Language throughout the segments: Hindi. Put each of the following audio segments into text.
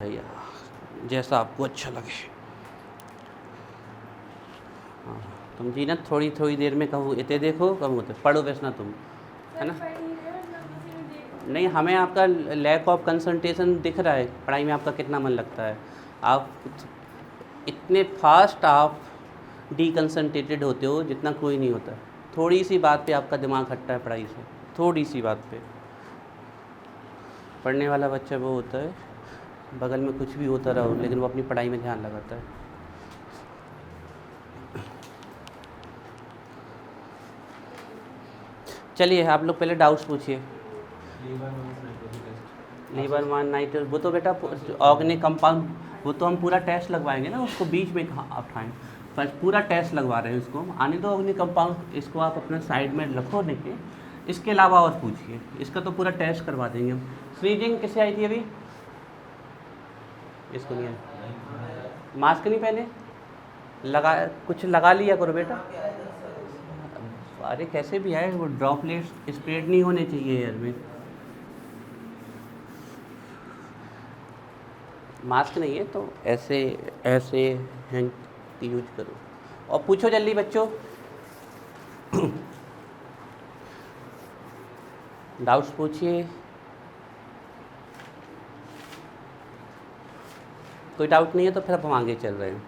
भैया जैसा आपको अच्छा लगे। हाँ, तुम जी ना थोड़ी थोड़ी देर में कहूँ इतने देखो कम होते पढ़ो बस ना तुम, है ना। नहीं, हमें आपका लैक ऑफ कंसंट्रेशन दिख रहा है, पढ़ाई में आपका कितना मन लगता है। आप इतने फास्ट आप डीकंसंट्रेटेड होते हो जितना कोई नहीं होता। थोड़ी सी बात पे आपका दिमाग हटता है पढ़ाई से, थोड़ी सी बात पे। पढ़ने वाला बच्चा वो होता है, बगल में कुछ भी होता रहो लेकिन वो अपनी पढ़ाई में ध्यान लगाता है। चलिए आप लोग पहले डाउट्स पूछिए। लीवर वन नाइट्रोस वो तो बेटा ऑर्गेनिक कंपाउंड, वो तो हम पूरा टेस्ट लगवाएंगे ना, उसको बीच में कहाँ आप उठाएँ। फर्स्ट पूरा टेस्ट लगवा रहे हैं इसको, आने दो ऑर्गेनिक कंपाउंड, इसको आप अपना साइड में रखो लेके। इसके अलावा और पूछिए, इसका तो पूरा टेस्ट करवा देंगे हम। फ्रीजिंग किसे आई थी अभी? इसको नहीं आई। मास्क नहीं पहने, लगा कुछ लगा लिया करो बेटा। अरे कैसे भी आए, वो ड्रॉपलेट्स स्प्रेड नहीं होने चाहिए एयर में। मास्क नहीं है तो ऐसे ऐसे हैंड यूज करो। और पूछो जल्दी बच्चों। डाउट्स पूछिए। कोई डाउट नहीं है तो फिर अब हम आगे चल रहे हैं,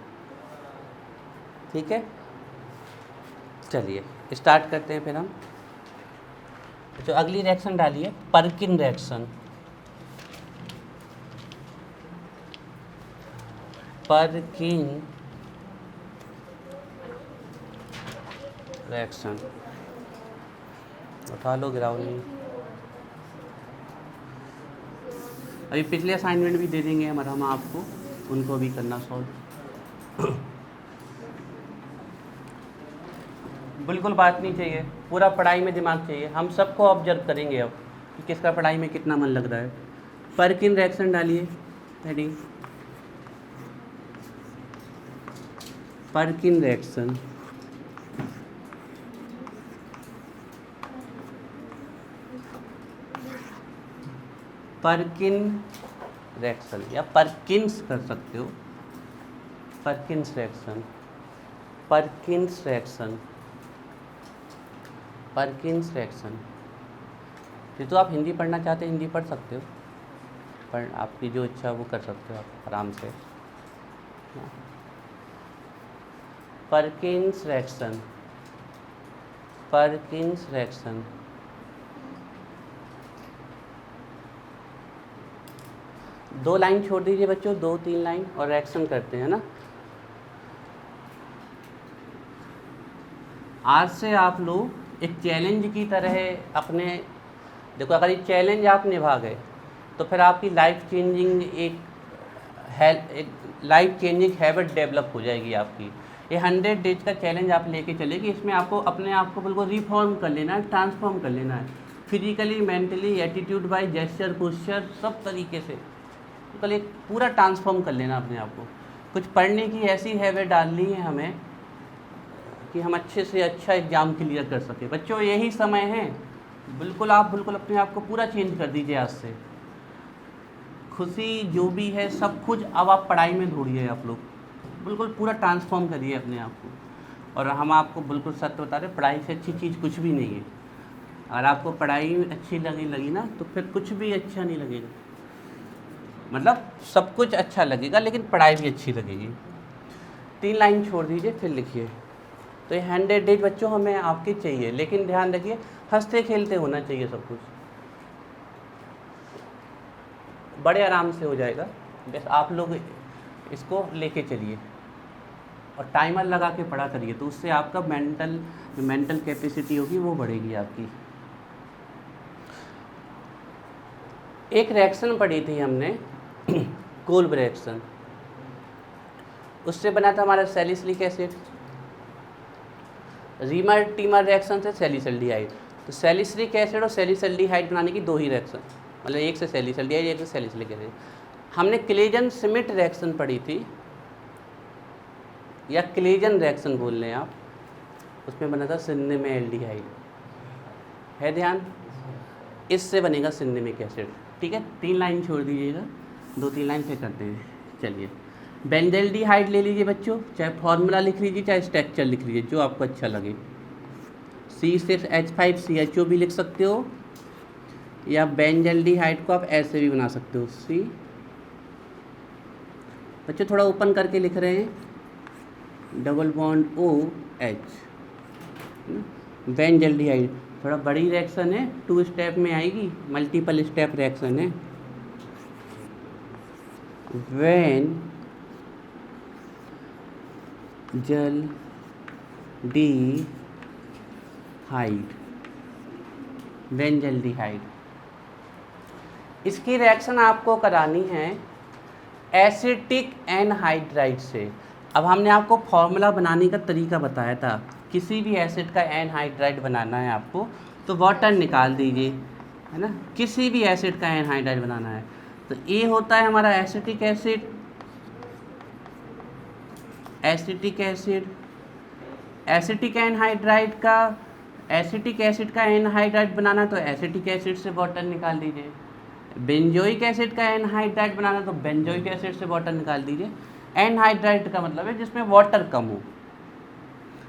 ठीक है। चलिए स्टार्ट करते हैं फिर हम। जो अगली रिएक्शन डालिए, पर्किन रिएक्शन। पर्किन रिएक्शन उठा लो, गिराओ नहीं। अभी पिछले असाइनमेंट भी दे देंगे हम आपको, उनको भी करना सॉल्व। बिल्कुल बात नहीं चाहिए, पूरा पढ़ाई में दिमाग चाहिए। हम सबको ऑब्जर्व करेंगे अब कि किसका पढ़ाई में कितना मन लग रहा है। पर्किन रिएक्शन डालिए heading, Perkin reaction. Perkin reaction या पर्किंस कर सकते हो, Perkins reaction, Perkins reaction, Perkins reaction. ये तो आप हिंदी पढ़ना चाहते हैं हिंदी पढ़ सकते हो, पर आपकी जो इच्छा वो कर सकते हो आप आराम से। Perkins reaction, Perkins reaction. दो लाइन छोड़ दीजिए बच्चों, 2-3 लाइन और रिएक्शन करते हैं ना। आज से आप लोग एक चैलेंज की तरह अपने, देखो अगर ये चैलेंज आप निभा गए तो फिर आपकी लाइफ चेंजिंग एक लाइफ चेंजिंग हैबिट डेवलप हो जाएगी आपकी। ये 100 डेज का चैलेंज आप लेके चले कि इसमें आपको अपने आप को बिल्कुल रिफॉर्म कर लेना है, ट्रांसफॉर्म कर लेना है, physically, mentally, attitude by gesture, posture, सब तरीके से बिल्कुल एक पूरा ट्रांसफॉर्म कर लेना अपने आप को। कुछ पढ़ने की ऐसी हैबिट डालनी है हमें कि हम अच्छे से अच्छा एग्ज़ाम क्लियर कर सकें। बच्चों यही समय है, बिल्कुल आप बिल्कुल अपने आप को पूरा चेंज कर दीजिए आज से। खुशी जो भी है सब कुछ अब आप पढ़ाई में ढूंढिए, आप लोग बिल्कुल पूरा ट्रांसफॉर्म करिए अपने आप को। और हम आपको बिल्कुल सत्य बता रहे, पढ़ाई से अच्छी चीज़ कुछ भी नहीं है। अगर आपको पढ़ाई अच्छी लगी ना तो फिर कुछ भी अच्छा नहीं लगेगा, मतलब सब कुछ अच्छा लगेगा लेकिन पढ़ाई भी अच्छी लगेगी। 3 लाइन छोड़ दीजिए फिर लिखिए। तो ये 100 डेज बच्चों हमें आपके चाहिए, लेकिन ध्यान रखिए हंसते खेलते होना चाहिए सब कुछ, बड़े आराम से हो जाएगा। बस आप लोग इसको लेके चलिए और टाइमर लगा के पढ़ा करिए, तो उससे आपका मेंटल कैपेसिटी होगी वो बढ़ेगी आपकी। एक रिएक्शन पढ़ी थी हमने कोल्ब रिएक्शन, उससे बना था हमारा salicylic acid. Reamer teamer reaction से सैलिसल्डिहाइड। तो सैलिसिलिक एसिड और सैलिसल्डिहाइड बनाने की 2 ही रिएक्शन, मतलब एक से सैलिसल्डिहाइड एक से सैलिसिलिक एसिड। हमने क्लेजन स्मिट रिएक्शन पढ़ी थी, या क्लेजन रिएक्शन बोल लें आप, उसमें बना था सिन्नेमेल्डिहाइड, है ध्यान, इससे बनेगा सिन्नेमिक एसिड। ठीक है, 3 लाइन छोड़ दीजिएगा। 2-3 लाइन फिर करते हैं। चलिए, बेंजल्डिहाइड ले लीजिए बच्चों, चाहे फॉर्मूला लिख लीजिए चाहे स्ट्रक्चर लिख लीजिए, जो आपको अच्छा लगे। C6H5CHO भी लिख सकते हो, या बेंजल्डिहाइड को आप ऐसे भी बना सकते हो। सी बच्चों थोड़ा ओपन करके लिख रहे हैं, डबल बॉन्ड OH, बेंजल्डिहाइड थोड़ा बड़ी रिएक्शन है, 2 स्टेप में आएगी, मल्टीपल स्टेप रिएक्शन है। वेन जल्डिहाइड, बेंजल्डिहाइड, इसकी रिएक्शन आपको करानी है एसिटिक एनहाइड्राइड से। अब हमने आपको फॉर्मूला बनाने का तरीका बताया था, किसी भी एसिड का एनहाइड्राइड बनाना है आपको तो वाटर निकाल दीजिए, है ना। किसी भी एसिड का एनहाइड्राइड बनाना है तो ये होता है हमारा acetic acid, acetic acid, acetic anhydride का, एसिटिक एसिड का एनहाइड्राइड बनाना तो एसिटिक एसिड से वाटर निकाल दीजिए। बेंजोइक एसिड का एनहाइड्राइड बनाना तो बेंजोइक एसिड से वाटर निकाल दीजिए। एनहाइड्राइड का मतलब है जिसमें वाटर कम हो,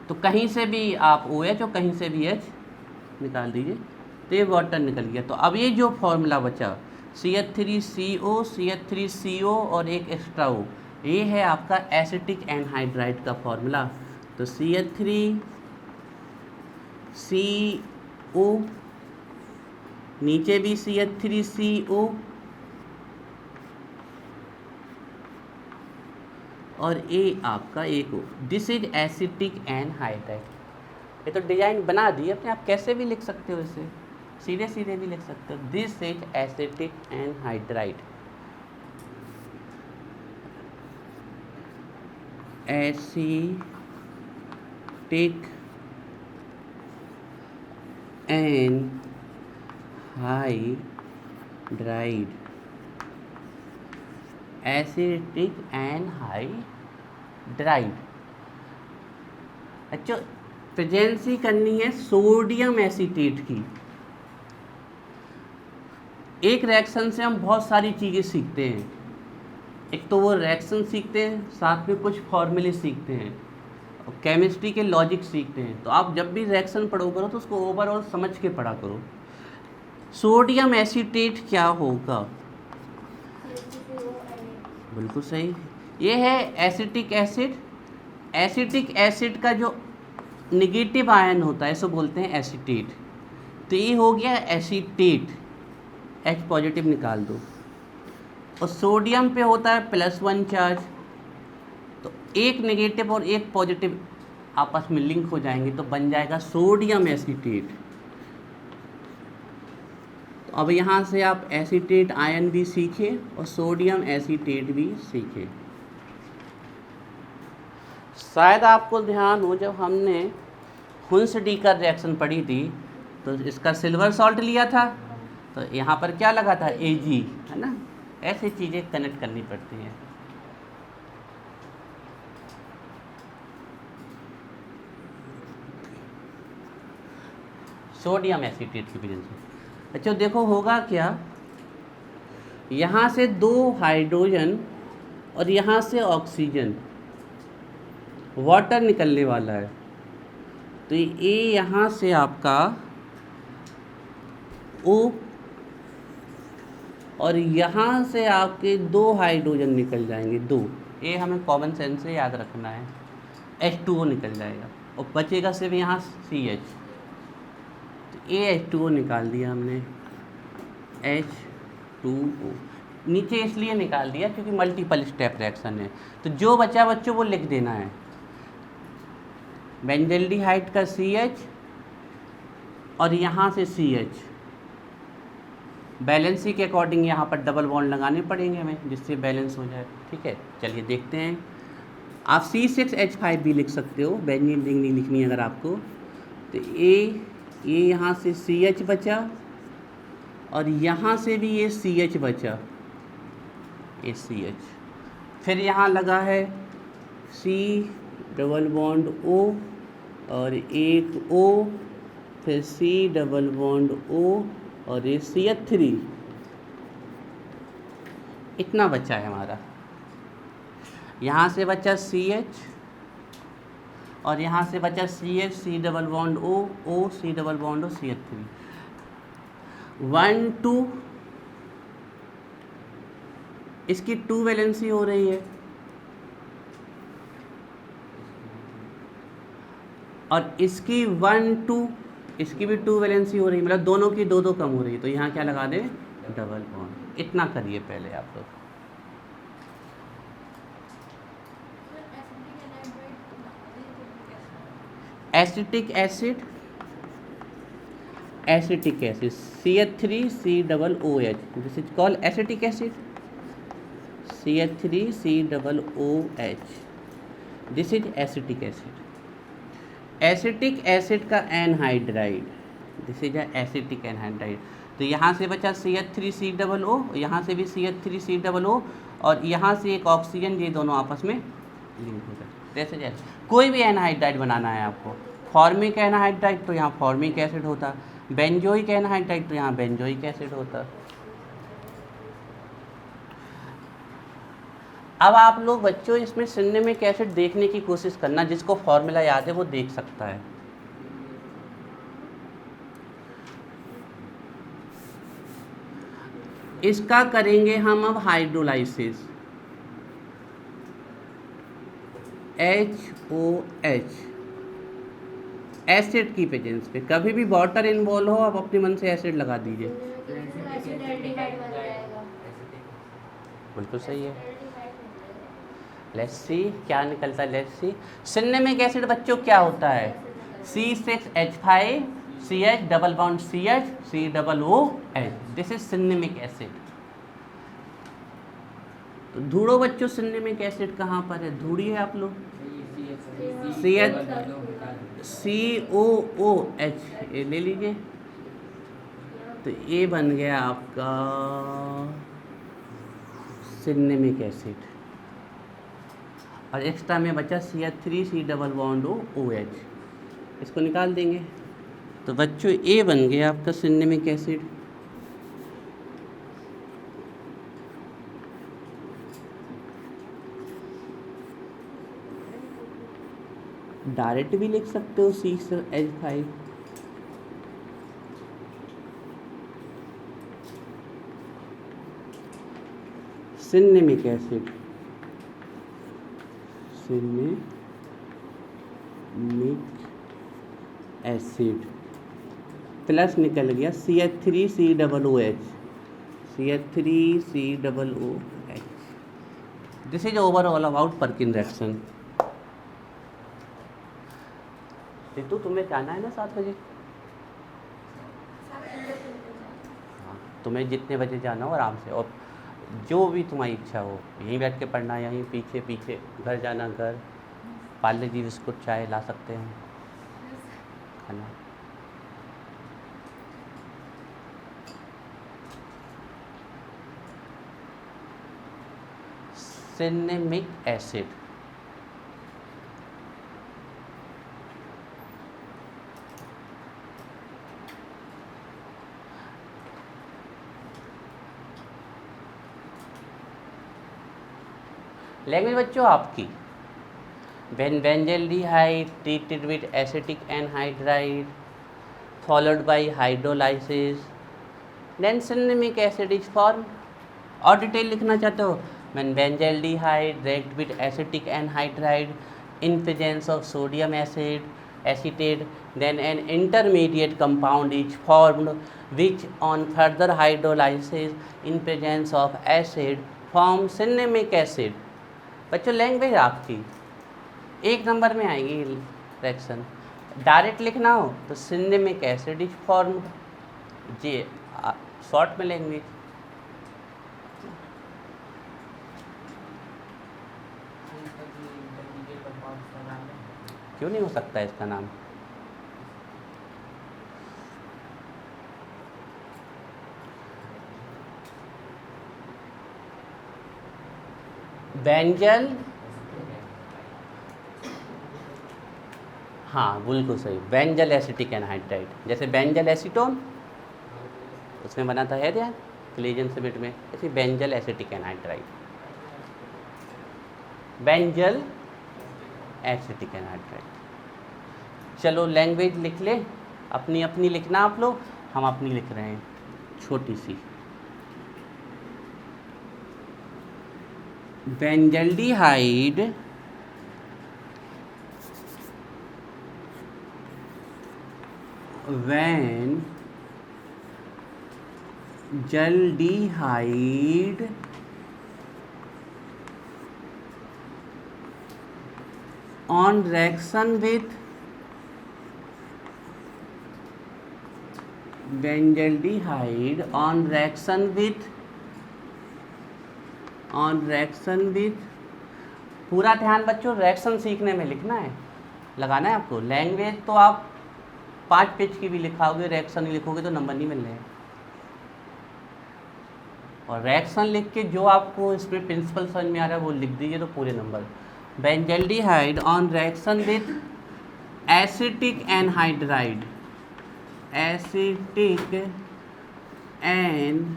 तो कहीं से भी आप OH और कहीं से भी H निकाल दीजिए तो ये वाटर निकल गया। तो अब ये जो फॉर्मूला बचा CH3CO, CH3CO और एक एक्स्ट्रा O, ये है आपका एसिटिक एनहाइड्राइड का फॉर्मूला। तो CH3CO, नीचे भी CH3CO और ये आपका एक O, this is acetic anhydride. ये तो डिजाइन बना दी अपने, आप कैसे भी लिख सकते हो, इसे सीधे सीधे भी लिख सकते हो, this is acetic anhydride. Acetic anhydride, acetic anhydride. अच्छा, प्रेजेंसी करनी है सोडियम एसीटेट की। एक रिएक्शन से हम बहुत सारी चीज़ें सीखते हैं, एक तो वो रिएक्शन सीखते हैं, साथ में कुछ फॉर्मूले सीखते हैं और केमिस्ट्री के लॉजिक सीखते हैं। तो आप जब भी रिएक्शन पढ़ो करो तो उसको ओवरऑल समझ के पढ़ा करो। सोडियम एसीटेट क्या होगा? बिल्कुल सही, ये है एसिटिक एसिड। एसिटिक एसिड का जो नेगेटिव आयन होता है इसको बोलते हैं एसीटेट। तो ये हो गया एसीटेट, H पॉजिटिव निकाल दो। और सोडियम पे होता है +1 चार्ज, तो एक नेगेटिव और एक पॉजिटिव आपस में लिंक हो जाएंगे तो बन जाएगा सोडियम एसीटेट। तो अब यहाँ से आप एसीटेट आयन भी सीखे और सोडियम एसीटेट भी सीखे। शायद आपको ध्यान हो, जब हमने हुंस-डीकर रिएक्शन पढ़ी थी तो इसका सिल्वर सॉल्ट लिया था, तो यहाँ पर क्या लगा था? Ag, है ना। ऐसी चीज़ें कनेक्ट करनी पड़ती हैं। सोडियम एसीटेट की वजह से। अच्छा देखो होगा क्या, यहाँ से 2 हाइड्रोजन और यहाँ से ऑक्सीजन, वाटर निकलने वाला है। तो ये यहाँ से आपका O और यहाँ से आपके 2 हाइड्रोजन निकल जाएंगे, 2। ये हमें कॉमन सेंस से याद रखना है। H2O निकल जाएगा और बचेगा सिर्फ यहाँ CH। तो ये H2O निकाल दिया हमने, H2O नीचे इसलिए निकाल दिया क्योंकि मल्टीपल स्टेप रिएक्शन है। तो जो बचा बच्चों वो लिख देना है, बेंजल्डिहाइड का CH और यहाँ से CH। बैलेंसी के अकॉर्डिंग यहाँ पर डबल बॉन्ड लगाने पड़ेंगे हमें, जिससे बैलेंस हो जाए। ठीक है, चलिए देखते हैं। आप C6H5 भी लिख सकते हो, बेंजीन रिंग नहीं लिखनी अगर आपको। तो ये यहाँ से CH बचा और यहाँ से भी ये CH बचा, ये CH। फिर यहाँ लगा है C डबल बॉन्ड O और एक O, फिर C डबल बॉन्ड O और ये CH3। इतना बचा है हमारा। यहाँ से बचा CH और यहाँ से बचा CH, C double bond O, O C double bond O, CH3 1 2, इसकी 2 वैलेंसी हो रही है और इसकी 1 2, इसकी भी 2 वैलेंसी हो रही है, मतलब दोनों की 2 2 कम हो रही है। तो यहाँ क्या लगा दें, डबल बॉन्ड। इतना करिए पहले आप लोग। Acetic acid, acetic acid CH3COOH, this is called acetic acid. CH3COOH, this is acetic acid. Acetic acid का anhydride, this is acetic anhydride. तो यहाँ से बचा CH3COO, यहाँ से भी CH3COO और यहाँ से एक ऑक्सीजन, ये दोनों आपस में लिंक हो जाए। जैसे जैसे कोई भी एनहाइड्राइड बनाना है आपको, फॉर्मिक एनहाइड्राइड तो यहाँ फॉर्मिक एसिड होता, बेंजोइक एनहाइड्राइड तो यहाँ बेंजोइक एसिड होता। अब आप लोग बच्चों इसमें सिनेमिक एसिड देखने की कोशिश करना, जिसको फॉर्मूला याद है वो देख सकता है। इसका करेंगे हम अब हाइड्रोलाइसिस, HOH, एसिड की प्रेजेंस पे। कभी भी वाटर इन्वॉल्व हो, आप अपने मन से एसिड लगा दीजिए। बिल्कुल सही है। लेट्स सी क्या निकलता है, लेट्स सी। सिनेमिक एसिड बच्चों क्या होता है, C6H5 CH double bond CH COOH, this is cinnamic acid. तो ढूंढो बच्चों सिनेमिक एसिड कहाँ पर है, ढूंढिए आप लोग। COOH ये ले लीजिए, तो ये बन गया आपका सिनेमिक एसिड। और एक्स्ट्रा में बचा CH3C डबल बॉन्ड OH, इसको निकाल देंगे। तो बच्चों ये बन गया आपका सिनेमिक एसिड। डायरेक्ट भी लिख सकते हो C6H5, cinnamic acid, cinnamic acid plus निकल गया CH3COOH, CH3COOH, this is overall about Perkin reaction. Ritu तुम्हें जाना है ना 7 बजे? हाँ, तुम्हें जितने बजे जाना हो आराम से, और जो भी तुम्हारी इच्छा हो, यहीं बैठ के पढ़ना, यहीं पीछे पीछे, घर जाना घर, पार्ले जी बिस्कुट चाय ला सकते हैं खाना। सिनेमिक एसिड, लैंग्वेज बच्चों आपकी, when benzaldehyde treated with acetic anhydride followed by hydrolysis then cinnamic acid is formed। और डिटेल लिखना चाहते हो, when benzaldehyde react with acetic anhydride in presence of sodium acid acetate then an intermediate compound is formed which on further hydrolysis in presence of acid form cinnamic acid। बच्चों लैंग्वेज आपकी 1 नंबर में आएगी रिएक्शन। डायरेक्ट लिखना हो तो सिनेमिक एसिड इज फॉर्म्ड, जी शॉर्ट में लैंग्वेज। क्यों नहीं हो सकता है इसका नाम? बेंजल, हाँ बिल्कुल सही, बेंजल एसिटिक एनहाइड्राइड, जैसे बेंजल एसीटोन उसमें बना था, है ध्यान। क्लेजन सिमेंट में, ऐसे benzyl acetic anhydride, benzyl acetic anhydride. चलो लैंग्वेज लिख ले, अपनी अपनी लिखना आप लोग, हम अपनी लिख रहे हैं छोटी सी। Benzaldehyde benzaldehyde on reaction with benzaldehyde on reaction with पूरा ध्यान बच्चों रिएक्शन सीखने में लिखना है, लगाना है आपको। लैंग्वेज तो आप 5 पेज की भी लिखाओगे, रिएक्शन ही लिखोगे तो नंबर नहीं मिल रहे हैं। और रिएक्शन लिख के जो आपको इसमें प्रिंसिपल समझ में आ रहा है वो लिख दीजिए तो पूरे number. Benzaldehyde on reaction with acetic anhydride, acetic anhydride,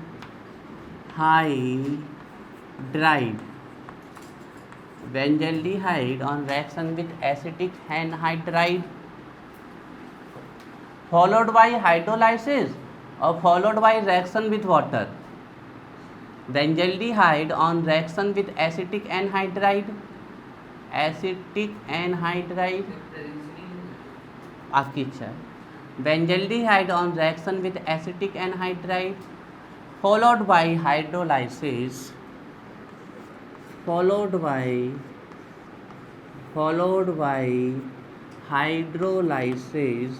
benzaldehyde on reaction with acetic anhydride followed by hydrolysis or followed by reaction with water. Benzaldehyde on reaction with acetic anhydride, आपकी इच्छा है। Benzaldehyde on reaction with acetic anhydride followed by hydrolysis, followed by hydrolysis,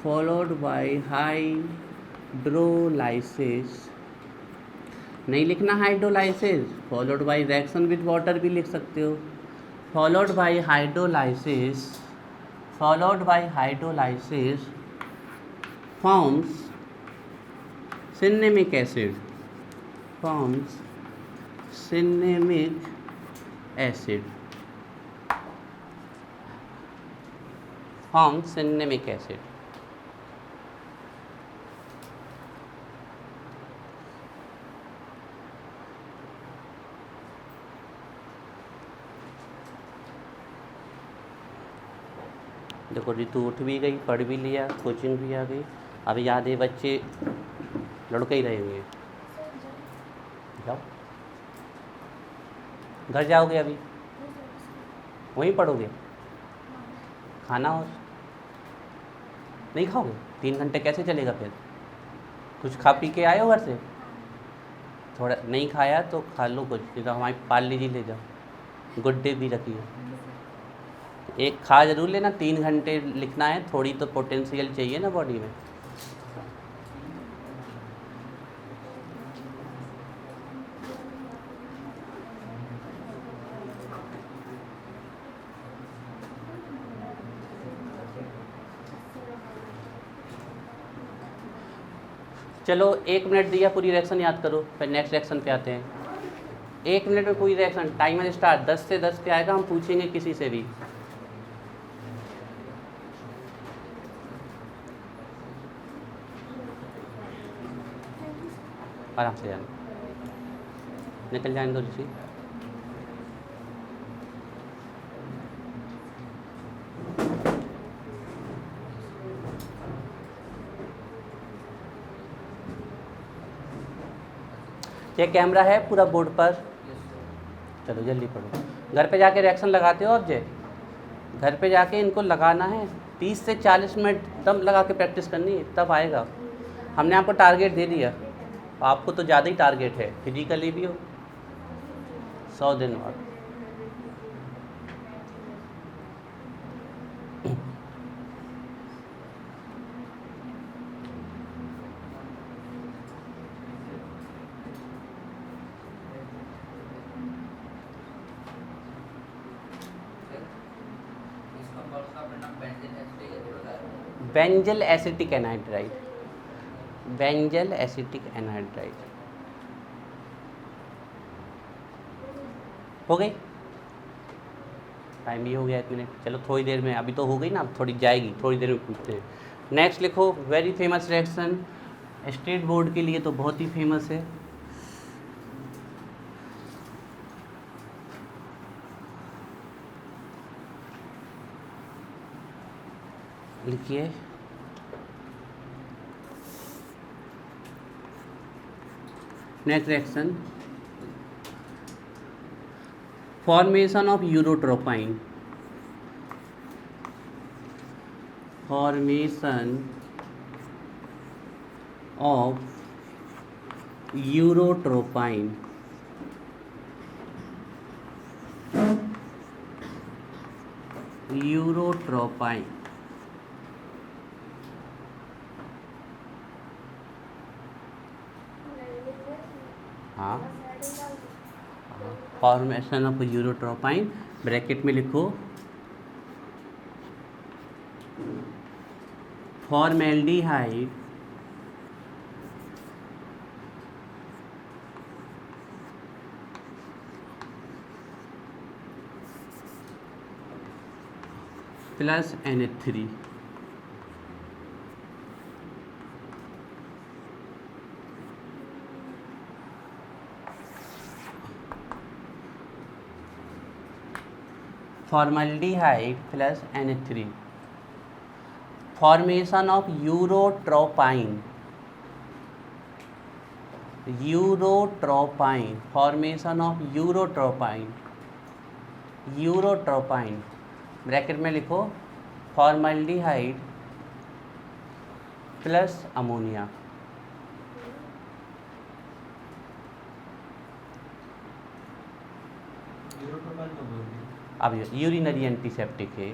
followed by hydrolysis, नहीं लिखना hydrolysis, followed by reaction with water भी लिख सकते हो। Followed by hydrolysis, followed by hydrolysis forms cinnamic acid, forms cinnamic acid, forms cinnamic acid. देखो रितु उठ भी गई, पढ़ भी लिया, कोचिंग भी आ गई। अब याद है बच्चे लड़के ही रहे हुए हैं। जाओ घर जाओगे, अभी वहीं पढ़ोगे, खाना हो नहीं खाओगे, 3 घंटे कैसे चलेगा फिर? कुछ खा पी के आए हो घर से, थोड़ा नहीं खाया तो खा लो कुछ, नहीं तो हमारी पार्ले जी ले जाओ, गुड डे भी रखी है, एक खा जरूर लेना। 3 घंटे लिखना है, थोड़ी तो पोटेंशियल चाहिए ना बॉडी में। चलो 1 मिनट दिया, पूरी रिएक्शन याद करो, फिर नेक्स्ट रिएक्शन पे आते हैं। 1 मिनट में पूरी रिएक्शन, टाइमर स्टार्ट 10 से 10 पे आएगा, हम पूछेंगे किसी से भी। आराम से जाना, निकल जाने दो ऋषि। ये कैमरा है पूरा बोर्ड पर, चलो जल्दी पढ़ो। घर पे जाके रिएक्शन लगाते हो ऑब्जेक्ट, घर पे जाके इनको लगाना है 30 से 40 मिनट, तब लगा के प्रैक्टिस करनी है, तब आएगा। हमने आपको टारगेट दे दिया, आपको तो ज़्यादा ही टारगेट है, फिजिकली भी हो 100 दिन बाद। Benzyl acetic anhydride, benzyl acetic anhydride हो गई। टाइम भी हो गया 1 मिनट, चलो थोड़ी देर में, अभी तो हो गई ना, अब थोड़ी जाएगी, थोड़ी देर में पूछते हैं। नेक्स्ट लिखो, very famous reaction state board के लिए तो बहुत ही फेमस है। लिखिए next reaction, formation of urotropine, formation of urotropine, urotropine हाँ, फॉर्मेशन ऑफ यूरोट्रोपाइन ब्रैकेट में लिखो formaldehyde plus NH3, formaldehyde plus NH3, formation of urotropine, urotropine, formation of urotropine, urotropine bracket में लिखो फॉर्मल्डिहाइड प्लस अमोनिया, अब यूरिनरी एंटीसेप्टिक है,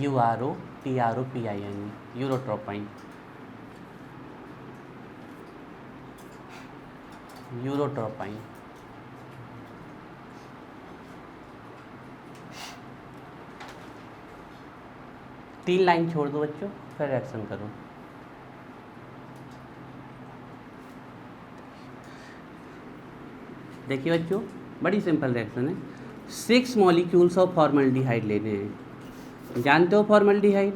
UROTROPIN, यूरोट्रोपाइन, यूरोट्रोपाइन। तीन लाइन छोड़ दो बच्चों, फिर रिएक्शन करो। देखिए बच्चों, बड़ी सिंपल रिएक्शन है। 6 मॉलिक्यूल्स ऑफ फॉर्मल्डिहाइड लेने हैं। जानते हो फॉर्मल्डिहाइड?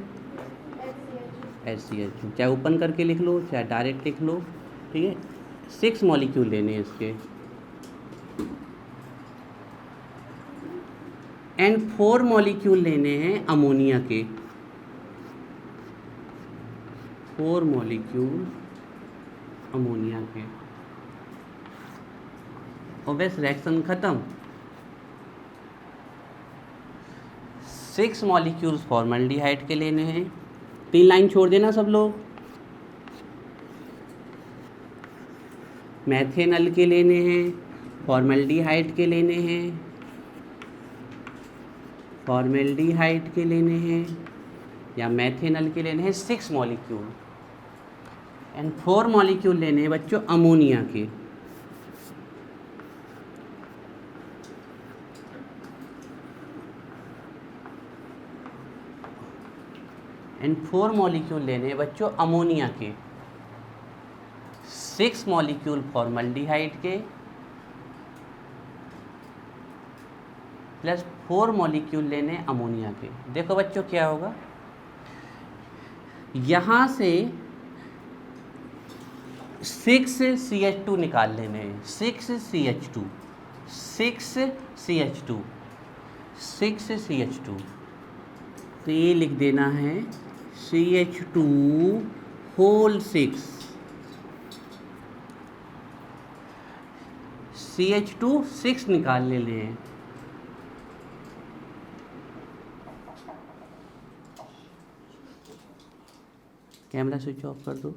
HCl, चाहे ओपन करके लिख लो चाहे डायरेक्ट लिख लो, ठीक है। 6 मॉलिक्यूल लेने हैं इसके, एंड 4 मॉलिक्यूल लेने हैं अमोनिया के, 4 मॉलिक्यूल अमोनिया के। और बस रिएक्शन खत्म। 6 मॉलिक्यूल्स फॉर्मल्डिहाइड के लेने हैं। 3 लाइन छोड़ देना सब लोग। मैथेनल के लेने हैं, फॉर्मल्डिहाइड के लेने हैं, फॉर्मल्डिहाइड के लेने हैं या मैथेनल के लेने हैं 6 मॉलिक्यूल, एंड 4 मॉलिक्यूल लेने हैं बच्चों अमोनिया के। एंड 4 मॉलिक्यूल लेने हैं बच्चों अमोनिया के, 6 मॉलिक्यूल फॉर्मल्डिहाइड के प्लस 4 मॉलिक्यूल लेने अमोनिया के। देखो बच्चों क्या होगा, यहाँ से 6CH2 निकाल लेने हैं, 6CH2, 6CH2, 6CH2। तो ये लिख देना है CH2 होल 6, CH2 6 निकाल ले लें। कैमरा स्विच ऑफ कर दो।